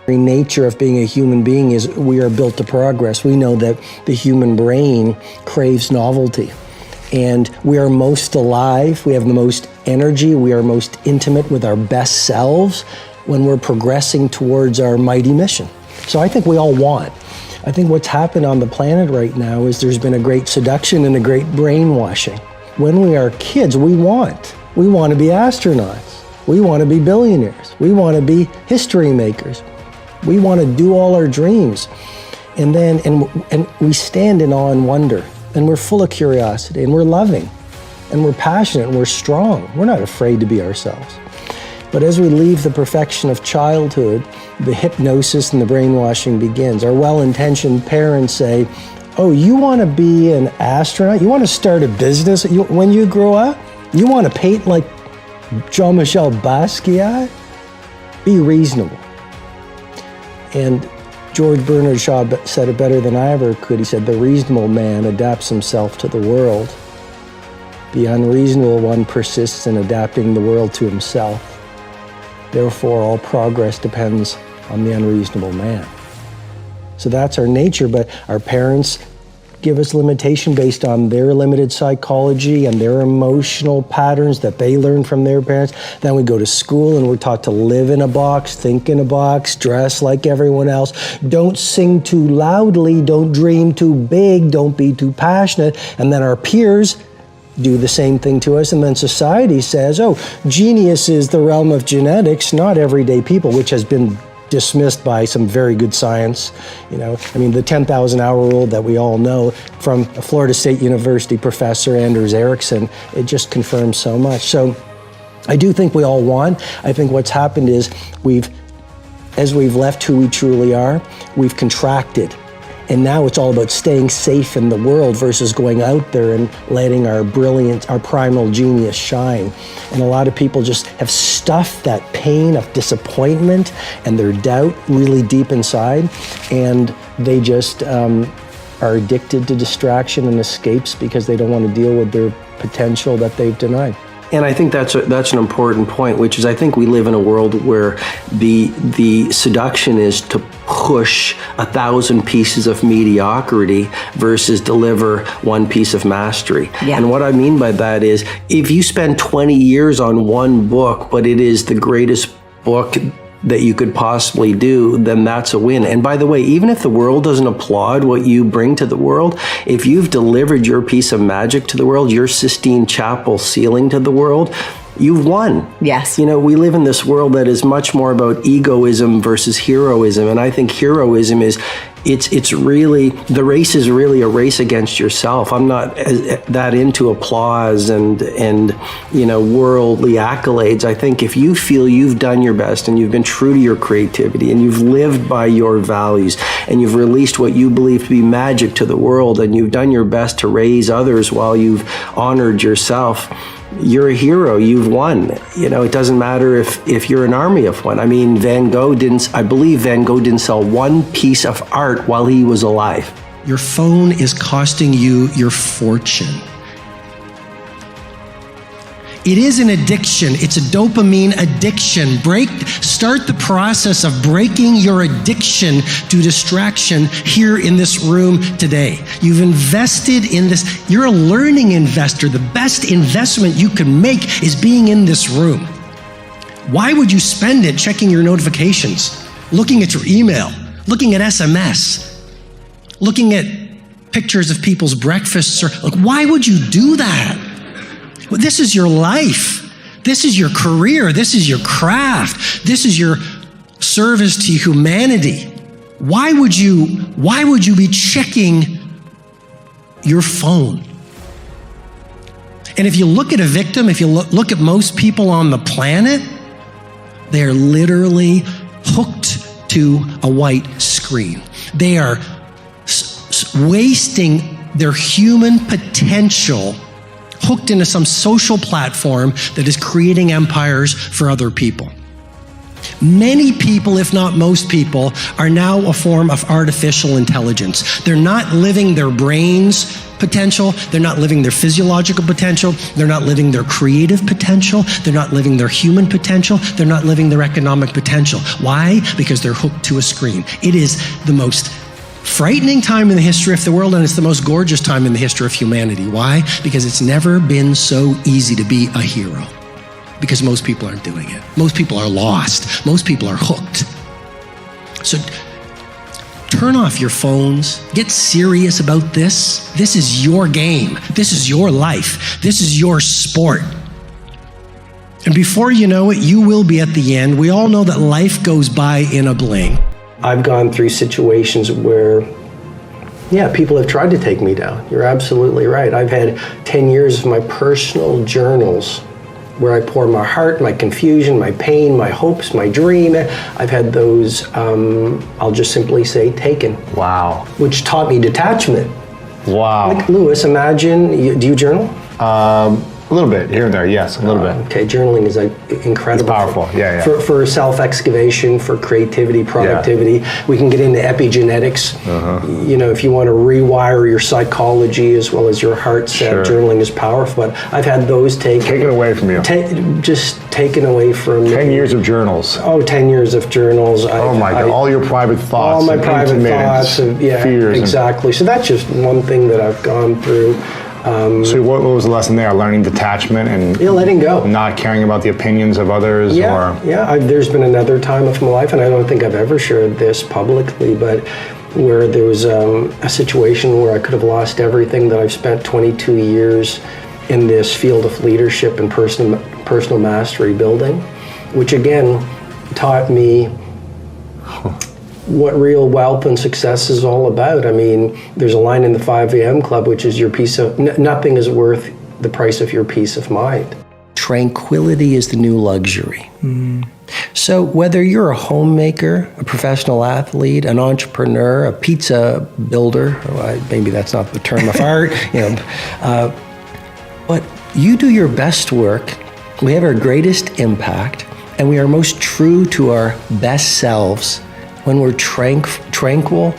The nature of being a human being is we are built to progress. We know that the human brain craves novelty. And we are most alive, we have the most energy, we are most intimate with our best selves when we're progressing towards our mighty mission. So I think we all want. I think what's happened on the planet right now is there's been a great seduction and a great brainwashing. When we are kids, we want to be astronauts. We want to be billionaires. We want to be history makers. We want to do all our dreams. And we stand in awe and wonder. And we're full of curiosity. And we're loving. And we're passionate. And we're strong. We're not afraid to be ourselves. But as we leave the perfection of childhood, the hypnosis and the brainwashing begins. Our well-intentioned parents say, oh, you want to be an astronaut? You want to start a business when you grow up? You want to paint like Jean-Michel Basquiat? Be reasonable. And George Bernard Shaw said it better than I ever could. He said, the reasonable man adapts himself to the world. The unreasonable one persists in adapting the world to himself. Therefore, all progress depends on the unreasonable man. So that's our nature, but our parents give us limitation based on their limited psychology and their emotional patterns that they learned from their parents. Then we go to school and we're taught to live in a box, think in a box, dress like everyone else. Don't sing too loudly, don't dream too big, don't be too passionate. And then our peers do the same thing to us. And then society says, oh, genius is the realm of genetics, not everyday people, which has been dismissed by some very good science. The 10,000-hour rule that we all know from a Florida State University professor, Anders Ericsson, it just confirms so much. So I do think we all want. I think what's happened is as we've left who we truly are, we've contracted. And now it's all about staying safe in the world versus going out there and letting our brilliance, our primal genius shine. And a lot of people just have stuffed that pain of disappointment and their doubt really deep inside. And they just are addicted to distraction and escapes because they don't want to deal with their potential that they've denied. And I think that's an important point, which is I think we live in a world where the seduction is to push 1,000 pieces of mediocrity versus deliver one piece of mastery. Yeah. And what I mean by that is if you spend 20 years on one book, but it is the greatest book that you could possibly do, then that's a win. And by the way, even if the world doesn't applaud what you bring to the world, if you've delivered your piece of magic to the world, your Sistine Chapel ceiling to the world, you've won. Yes. We live in this world that is much more about egoism versus heroism. And I think heroism is, it's really, the race is really a race against yourself. I'm not that into applause and worldly accolades. I think if you feel you've done your best and you've been true to your creativity and you've lived by your values and you've released what you believe to be magic to the world and you've done your best to raise others while you've honored yourself, you're a hero, you've won. It doesn't matter if you're an army of one. I believe Van Gogh didn't sell one piece of art while he was alive. Your phone is costing you your fortune. It is an addiction. It's a dopamine addiction. Start the process of breaking your addiction to distraction here in this room today. You've invested in this. You're a learning investor. The best investment you can make is being in this room. Why would you spend it checking your notifications, looking at your email, looking at SMS, looking at pictures of people's breakfasts? Why would you do that? Well, this is your life. This is your career. This is your craft. This is your service to humanity. Why would you be checking your phone? And if you look at a victim, if you look at most people on the planet, they're literally hooked to a white screen. They are wasting their human potential hooked into some social platform that is creating empires for other people. Many people, if not most people, are now a form of artificial intelligence. They're not living their brains potential. They're not living their physiological potential. They're not living their creative potential. They're not living their human potential. They're not living their economic potential. Why? Because they're hooked to a screen. It is the most frightening time in the history of the world, and it's the most gorgeous time in the history of humanity. Why? Because it's never been so easy to be a hero. Because most people aren't doing it. Most people are lost. Most people are hooked. So turn off your phones. Get serious about this. This is your game. This is your life. This is your sport. And before you know it, you will be at the end. We all know that life goes by in a blink. I've gone through situations where, people have tried to take me down. You're absolutely right. I've had 10 years of my personal journals where I pour my heart, my confusion, my pain, my hopes, my dream. I've had those, I'll just simply say, taken. Wow. Which taught me detachment. Wow. Like Lewis, imagine, do you journal? A little bit, here and there, yes, a little bit. Okay, journaling is like incredible. It's powerful, yeah. For self-excavation, for creativity, productivity. Yeah. We can get into epigenetics. If you want to rewire your psychology as well as your heart set, journaling is powerful. But I've had those taken away from you. Just taken away from me. 10 years of journals. 10 years of journals. My God, all your private thoughts. All my private thoughts. Fears. Exactly. So that's just one thing that I've gone through. So what was the lesson there? Learning detachment and letting go. Not caring about the opinions of others? There's been another time of my life, and I don't think I've ever shared this publicly, but where there was a situation where I could have lost everything that I've spent 22 years in this field of leadership and personal mastery building, which again taught me what real wealth and success is all about. I mean, there's a line in the 5 a.m. Club, which is your peace of, nothing is worth the price of your peace of mind. Tranquility is the new luxury. So whether you're a homemaker, a professional athlete, an entrepreneur, a pizza builder, maybe that's not the term of art, but you do your best work, we have our greatest impact, and we are most true to our best selves when we're tranquil,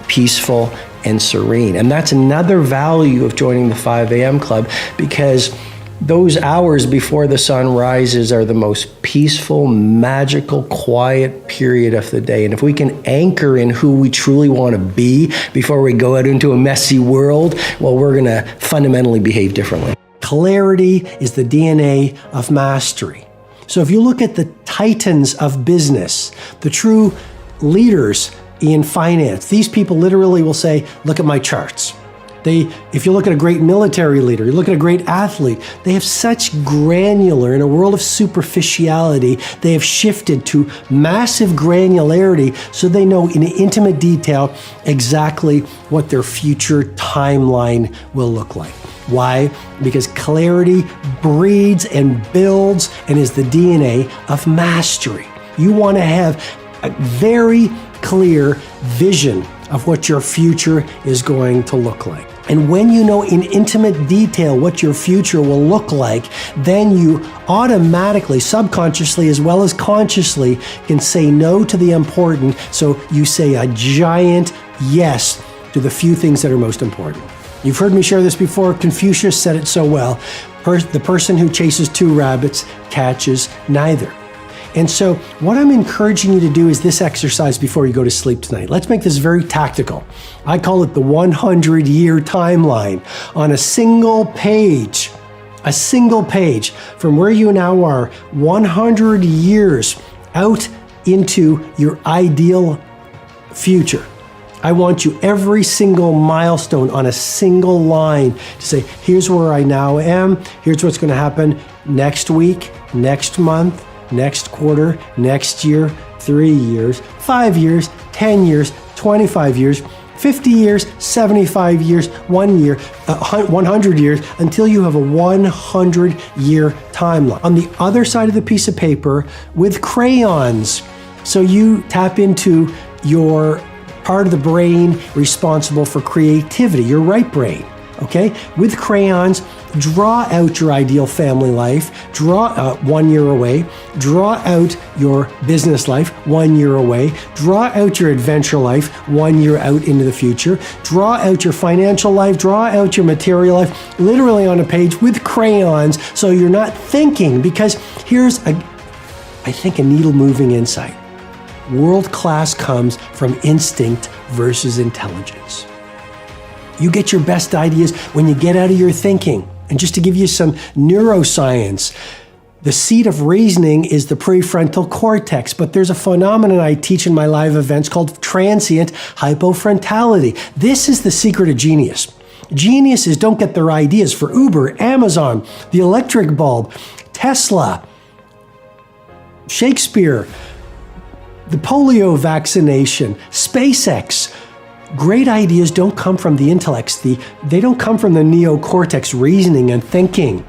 peaceful, and serene. And that's another value of joining the 5 a.m. Club, because those hours before the sun rises are the most peaceful, magical, quiet period of the day. And if we can anchor in who we truly want to be before we go out into a messy world, well, we're going to fundamentally behave differently. Clarity is the DNA of mastery. So if you look at the titans of business, the true leaders in finance, these people literally will say, look at my charts. If you look at a great military leader, you look at a great athlete, they have such granular, in a world of superficiality, they have shifted to massive granularity so they know in intimate detail exactly what their future timeline will look like. Why? Because clarity breeds and builds and is the DNA of mastery. You want to have a very clear vision of what your future is going to look like. And when you know in intimate detail what your future will look like, then you automatically, subconsciously as well as consciously, can say no to the important. So you say a giant yes to the few things that are most important. You've heard me share this before. Confucius said it so well. The person who chases two rabbits catches neither. And so what I'm encouraging you to do is this exercise before you go to sleep tonight. Let's make this very tactical. I call it the 100-year timeline. On a single page from where you now are, 100 years out into your ideal future. I want you every single milestone on a single line to say, here's where I now am, here's what's going to happen next week, next month, next quarter, next year, 3 years, 5 years, 10 years, 25 years, 50 years, 75 years, 1 year, 100 years, until you have a 100-year timeline. On the other side of the piece of paper with crayons, so you tap into your part of the brain responsible for creativity, your right brain, okay? With crayons, Draw out your ideal family life, draw 1 year away, draw out your business life 1 year away, draw out your adventure life 1 year out into the future, draw out your financial life, draw out your material life, literally on a page with crayons so you're not thinking, because here's a needle-moving insight. World class comes from instinct versus intelligence. You get your best ideas when you get out of your thinking. And just to give you some neuroscience, the seat of reasoning is the prefrontal cortex, but there's a phenomenon I teach in my live events called transient hypofrontality. This is the secret of genius. Geniuses don't get their ideas for Uber, Amazon, the electric bulb, Tesla, Shakespeare, the polio vaccination, SpaceX. Great ideas don't come from the intellects. They don't come from the neocortex reasoning and thinking.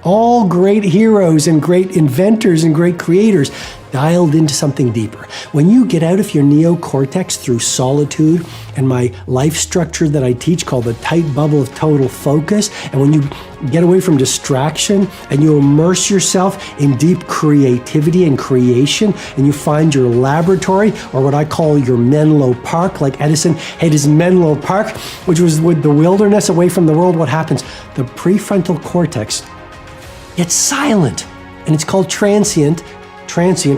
All great heroes and great inventors and great creators dialed into something deeper. When you get out of your neocortex through solitude and my life structure that I teach called the tight bubble of total focus, and when you get away from distraction and you immerse yourself in deep creativity and creation, and you find your laboratory, or what I call your Menlo Park, like Edison had his Menlo Park, which was with the wilderness away from the world, what happens? The prefrontal cortex gets silent, and it's called transient,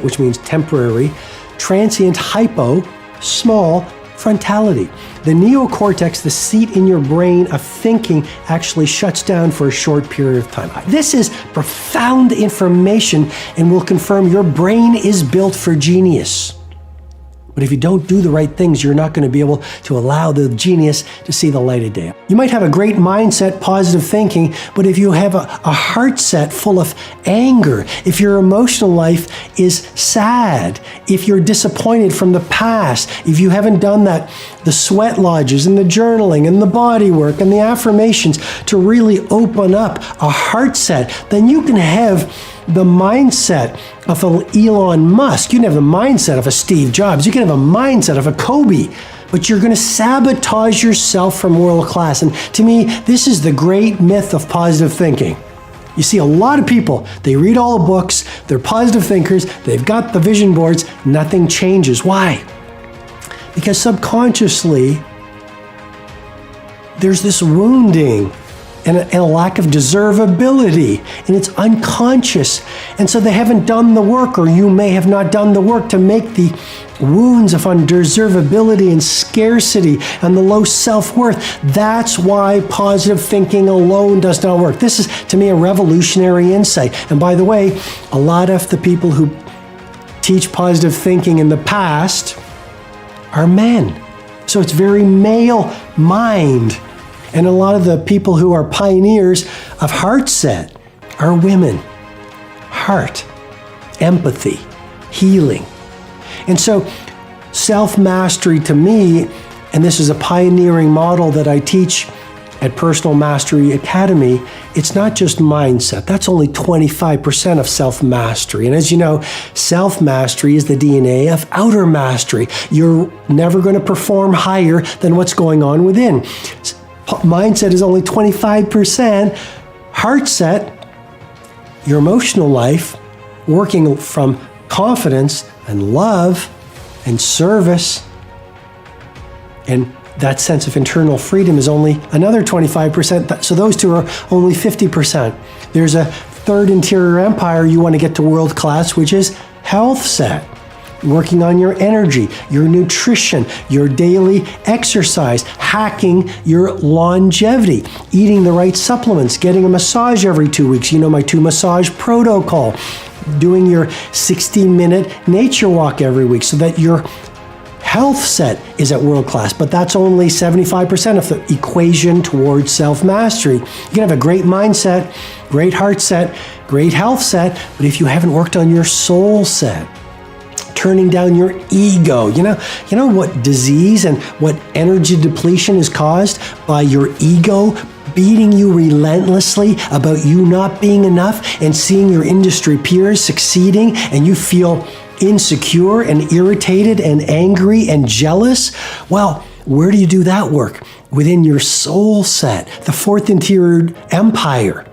which means temporary, transient hypo, small, frontality. The neocortex, the seat in your brain of thinking, actually shuts down for a short period of time. This is profound information and will confirm your brain is built for genius. But if you don't do the right things, you're not going to be able to allow the genius to see the light of day. You might have a great mindset, positive thinking, but if you have a heart set full of anger, if your emotional life is sad, if you're disappointed from the past, if you haven't done the sweat lodges and the journaling and the body work and the affirmations to really open up a heart set, then you can have the mindset of an Elon Musk. You can have the mindset of a Steve Jobs. You can have a mindset of a Kobe, but you're going to sabotage yourself from world class. And to me, this is the great myth of positive thinking. You see a lot of people, they read all the books, they're positive thinkers, they've got the vision boards, nothing changes. Why? Because subconsciously, there's this wounding and a lack of deservability, and it's unconscious. And so they haven't done the work, or you may have not done the work to make the wounds of undeservability and scarcity and the low self-worth. That's why positive thinking alone does not work. This is, to me, a revolutionary insight. And by the way, a lot of the people who teach positive thinking in the past are men. So it's very male mind. And a lot of the people who are pioneers of heart set are women. Heart, empathy, healing. And so self-mastery to me, and this is a pioneering model that I teach at Personal Mastery Academy, it's not just mindset. That's only 25% of self-mastery. And as you know, self-mastery is the DNA of outer mastery. You're never going to perform higher than what's going on within. Mindset is only 25%. Heart set, your emotional life, working from confidence and love and service, and that sense of internal freedom is only another 25%. So those two are only 50%. There's a third interior empire you want to get to world class, which is health set. Working on your energy, your nutrition, your daily exercise, hacking your longevity, eating the right supplements, getting a massage every 2 weeks. You know my 2 massage protocol, doing your 60-minute nature walk every week so that your health set is at world class. But that's only 75% of the equation towards self-mastery. You can have a great mindset, great heart set, great health set, but if you haven't worked on your soul set, turning down your ego. You know what disease and what energy depletion is caused by your ego beating you relentlessly about you not being enough and seeing your industry peers succeeding, and you feel insecure and irritated and angry and jealous? Well, where do you do that work? within your soul set, the fourth interior empire.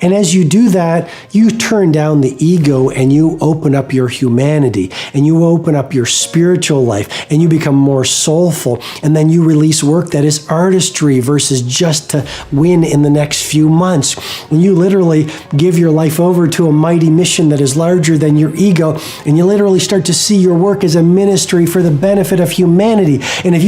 And as you do that, you turn down the ego and you open up your humanity and you open up your spiritual life and you become more soulful. And then you release work that is artistry versus just to win in the next few months. When you literally give your life over to a mighty mission that is larger than your ego, and you literally start to see your work as a ministry for the benefit of humanity. And if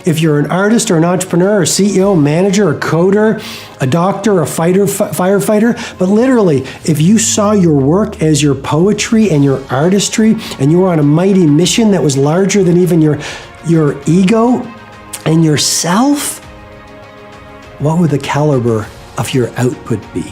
if you're an artist or an entrepreneur or CEO, manager, a coder, a doctor, a firefighter, but literally, if you saw your work as your poetry and your artistry, and you were on a mighty mission that was larger than even your ego and yourself, what would the caliber of your output be?